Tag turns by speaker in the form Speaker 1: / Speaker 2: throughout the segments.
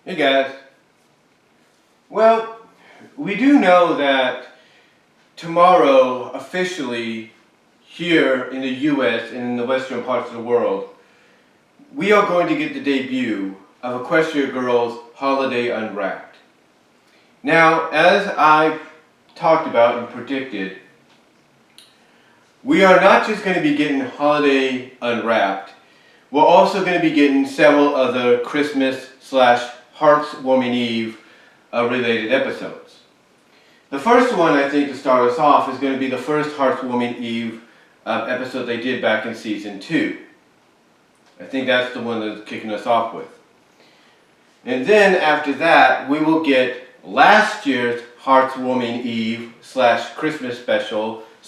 Speaker 1: Hey guys. Well, we do know that tomorrow, officially, here in the US and in the western parts of the world, we are going to get the debut of Equestria Girls Holiday Unwrapped. Now, as I talked about and predicted, we are not just going to be getting Holiday Unwrapped, we're also going to be getting several other Christmas/Hearts-Warming Eve related episodes. The first one, I think, to start us off is going to be the first Hearts-Warming Eve episode they did back in season 2. I think that's the one that's kicking us off with. And then after that, we will get last year's Hearts-Warming Eve / Christmas special /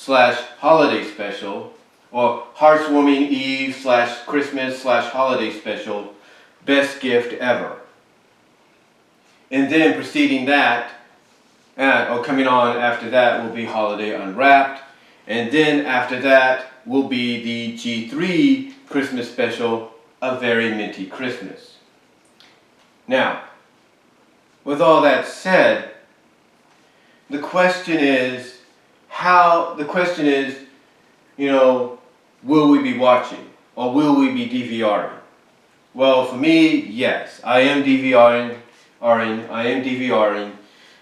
Speaker 1: holiday special, or Hearts-Warming Eve / Christmas / holiday special, best gift ever. And then preceding that, or coming on after that, will be Holiday Unwrapped. And then after that will be the G3 Christmas special, A Very Minty Christmas. Now, with all that said, the question is, will we be watching or will we be DVRing? Well, for me, yes, I am DVRing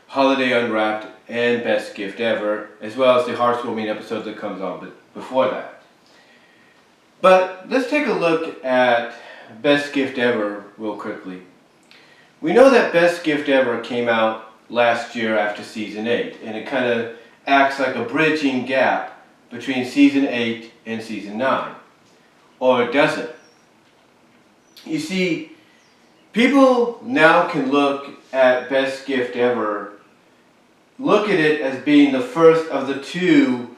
Speaker 1: Holiday Unwrapped and Best Gift Ever, as well as the Hearts-Warming episode that comes on before that. But let's take a look at Best Gift Ever real quickly. We know that Best Gift Ever came out last year after Season 8, and it kind of acts like a bridging gap between Season 8 and Season 9. Or it doesn't. You see, people now can look at Best Gift Ever, look at it as being the first of the two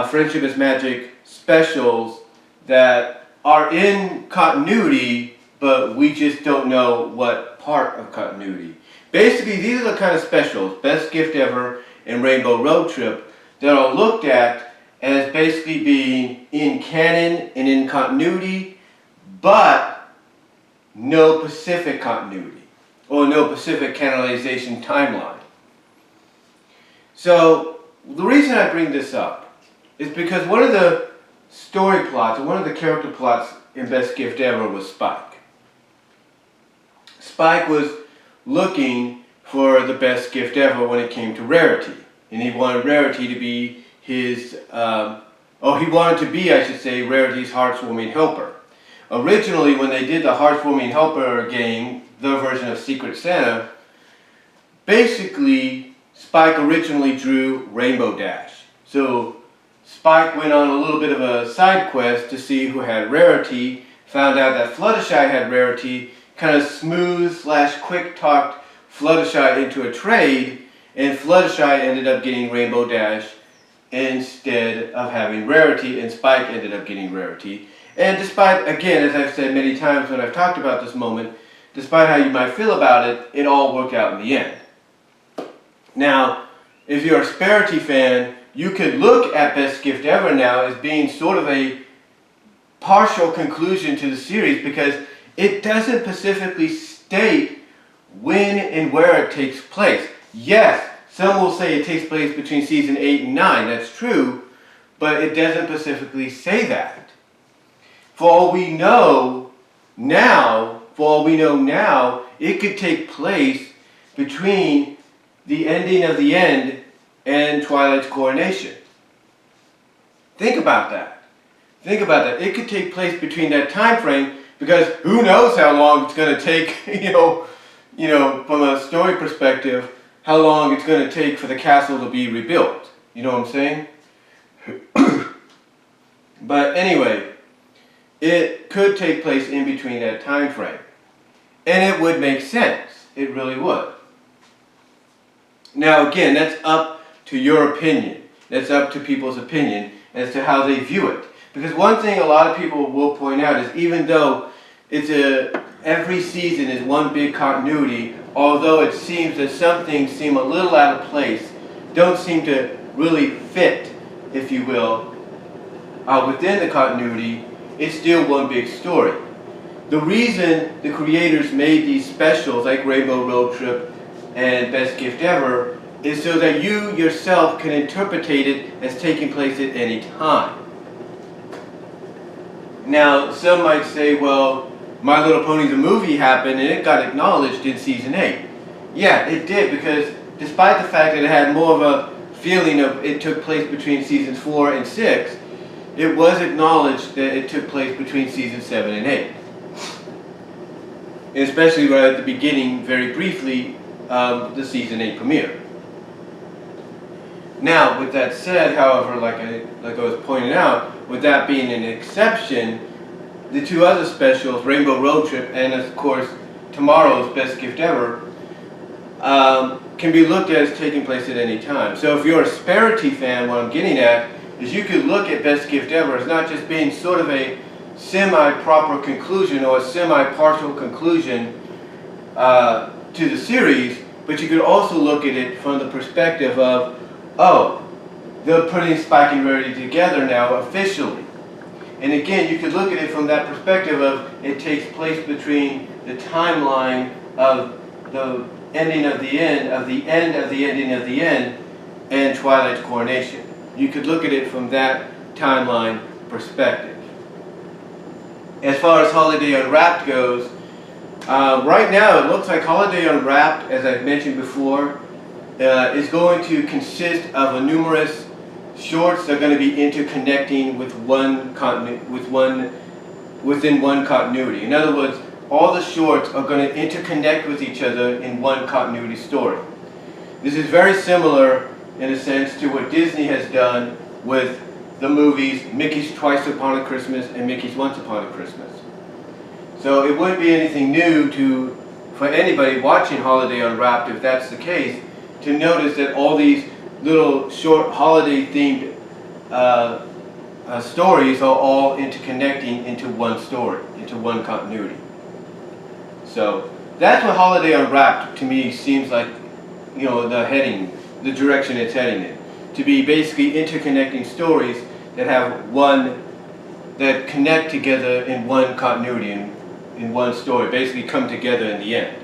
Speaker 1: Friendship is Magic specials that are in continuity, but we just don't know what part of continuity. Basically, these are the kind of specials, Best Gift Ever and Rainbow Road Trip, that are looked at as basically being in canon and in continuity, but no Pacific continuity, or no Pacific canonization timeline. So, the reason I bring this up is because one of the story plots, or one of the character plots in Best Gift Ever was Spike. Spike was looking for the best gift ever when it came to Rarity. And he wanted Rarity to be his, Rarity's Hearts-Warming Helper. Originally, when they did the Hearts-Warming Helper game, their version of Secret Santa, basically, Spike originally drew Rainbow Dash. So, Spike went on a little bit of a side quest to see who had Rarity, found out that Fluttershy had Rarity, kind of smooth / quick talked Fluttershy into a trade, and Fluttershy ended up getting Rainbow Dash instead of having Rarity, and Spike ended up getting Rarity. And despite, again, as I've said many times when I've talked about this moment, despite how you might feel about it, it all worked out in the end. Now, if you're a Sparity fan, you could look at Best Gift Ever now as being sort of a partial conclusion to the series, because it doesn't specifically state when and where it takes place. Yes, some will say it takes place between Season 8 and 9, that's true, but it doesn't specifically say that. For all we know now, it could take place between the ending of the end and Twilight's coronation. Think about that. It could take place between that time frame, because who knows how long it's going to take, from a story perspective, how long it's going to take for the castle to be rebuilt. You know what I'm saying? But anyway, it could take place in between that time frame. And it would make sense. It really would. Now again, that's up to your opinion. That's up to people's opinion as to how they view it. Because one thing a lot of people will point out is, even though every season is one big continuity, although it seems that some things seem a little out of place, don't seem to really fit, if you will, within the continuity, it's still one big story. the reason the creators made these specials like Rainbow Road Trip and Best Gift Ever is so that you yourself can interpretate it as taking place at any time. Now, some might say, well, My Little Pony the movie happened and it got acknowledged in season 8. Yeah, it did, because despite the fact that it had more of a feeling of it took place between seasons 4 and 6, it was acknowledged that it took place between seasons 7 and 8. And especially right at the beginning, very briefly, the season 8 premiere. Now, with that said, however, like I was pointing out, with that being an exception, the two other specials, Rainbow Road Trip and of course tomorrow's Best Gift Ever, can be looked at as taking place at any time. So if you're a Sparity fan, what I'm getting at is you could look at Best Gift Ever as not just being sort of a semi-proper conclusion or a semi-partial conclusion to the series, but you could also look at it from the perspective of, oh, they're putting Spike and Rarity together now officially. And again, you could look at it from that perspective of it takes place between the timeline of the ending of the end, of the end of the ending of the end, and Twilight's coronation. You could look at it from that timeline perspective. As far as Holiday Unwrapped goes, right now it looks like Holiday Unwrapped, as I've mentioned before, is going to consist of a numerous shorts that are going to be interconnecting with within one continuity. In other words, all the shorts are going to interconnect with each other in one continuity story. This is very similar in a sense to what Disney has done with the movies Mickey's Twice Upon a Christmas and Mickey's Once Upon a Christmas. So it wouldn't be anything new for anybody watching Holiday Unwrapped, if that's the case, to notice that all these little short holiday themed stories are all interconnecting into one story, into one continuity. So that's what Holiday Unwrapped to me seems like, you know, the direction it's heading in. To be basically interconnecting stories that that connect together in one continuity, in one story, basically come together in the end.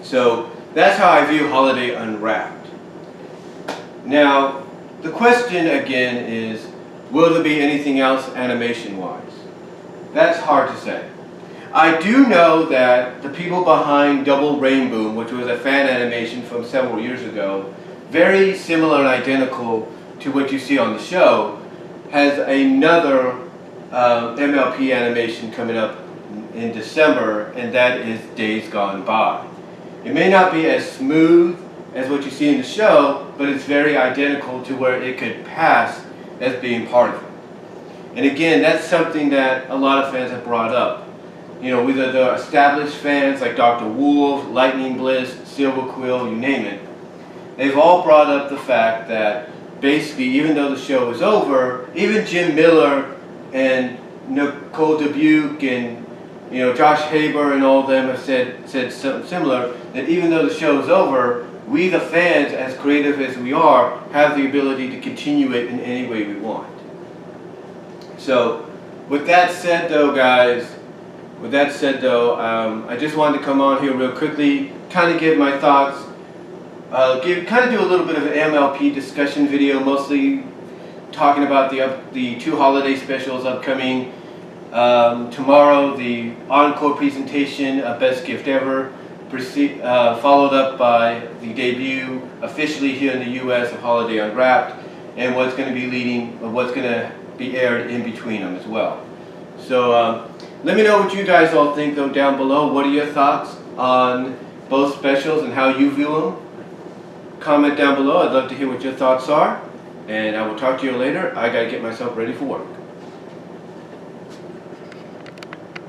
Speaker 1: So that's how I view Holiday Unwrapped. Now, the question again is, will there be anything else animation-wise? That's hard to say. I do know that the people behind Double Rainbow, which was a fan animation from several years ago, very similar and identical to what you see on the show, has another MLP animation coming up in December, and that is Days Gone By. It may not be as smooth as what you see in the show, but it's very identical to where it could pass as being part of it. And again, that's something that a lot of fans have brought up. You know, whether they're established fans like Dr. Wolf, Lightning Bliss, Silver Quill, you name it, they've all brought up the fact that basically, even though the show is over, even Jim Miller and Nicole Dubuque and Josh Haber and all of them have said something similar, that even though the show is over, we the fans, as creative as we are, have the ability to continue it in any way we want. So, with that said though, guys, I just wanted to come on here real quickly, kind of give my thoughts, kind of do a little bit of an MLP discussion video, mostly talking about the two holiday specials upcoming. Tomorrow, the encore presentation of Best Gift Ever, followed up by the debut officially here in the U.S. of Holiday Unwrapped, and what's going to be aired in between them as well. So let me know what you guys all think though down below. What are your thoughts on both specials and how you view them? Comment down below. I'd love to hear what your thoughts are, and I will talk to you later. I got to get myself ready for work.